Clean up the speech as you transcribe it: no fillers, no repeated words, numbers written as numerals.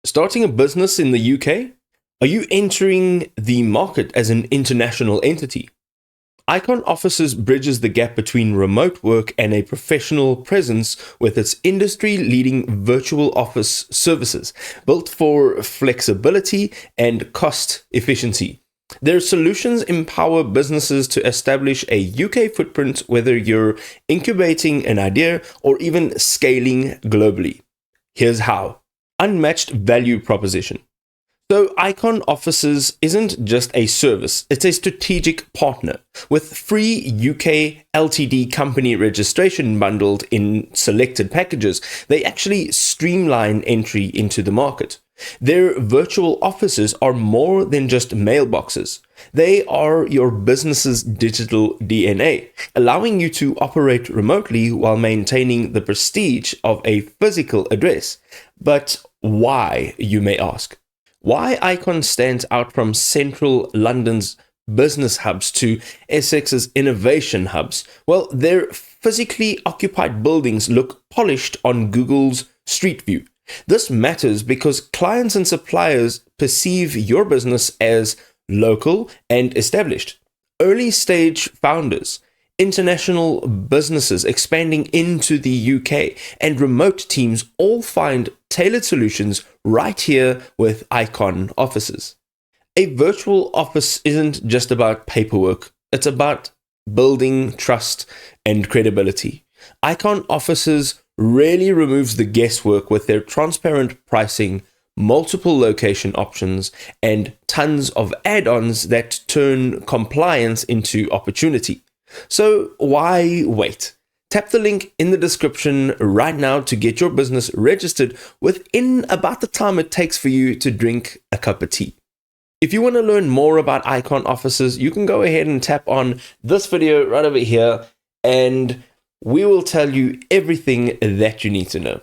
Starting a business in the UK? Are you entering the market as an international entity? Icon Offices bridges the gap between remote work and a professional presence with its industry-leading virtual office services, built for flexibility and cost efficiency. Their solutions empower businesses to establish a UK footprint, whether you're incubating an idea or even scaling globally. Here's how. Unmatched value proposition. So Icon Offices isn't just a service, it's a strategic partner. With free UK LTD company registration bundled in selected packages, they actually streamline entry into the market. Their virtual offices are more than just mailboxes. They are your business's digital DNA, allowing you to operate remotely while maintaining the prestige of a physical address. But why, you may ask? Why Icon stands out from central London's business hubs to Essex's innovation hubs? Well, their physically occupied buildings look polished on Google's Street View. This matters because clients and suppliers perceive your business as local and established. Early stage founders, international businesses expanding into the UK, and remote teams all find tailored solutions right here with Icon Offices. A virtual office isn't just about paperwork, it's about building trust and credibility. Icon Offices really removes the guesswork with their transparent pricing, multiple location options, and tons of add-ons that turn compliance into opportunity. So why wait? Tap the link in the description right now to get your business registered within about the time it takes for you to drink a cup of tea. If you want to learn more about Icon Offices, you can go ahead and tap on this video right over here, and we will tell you everything that you need to know.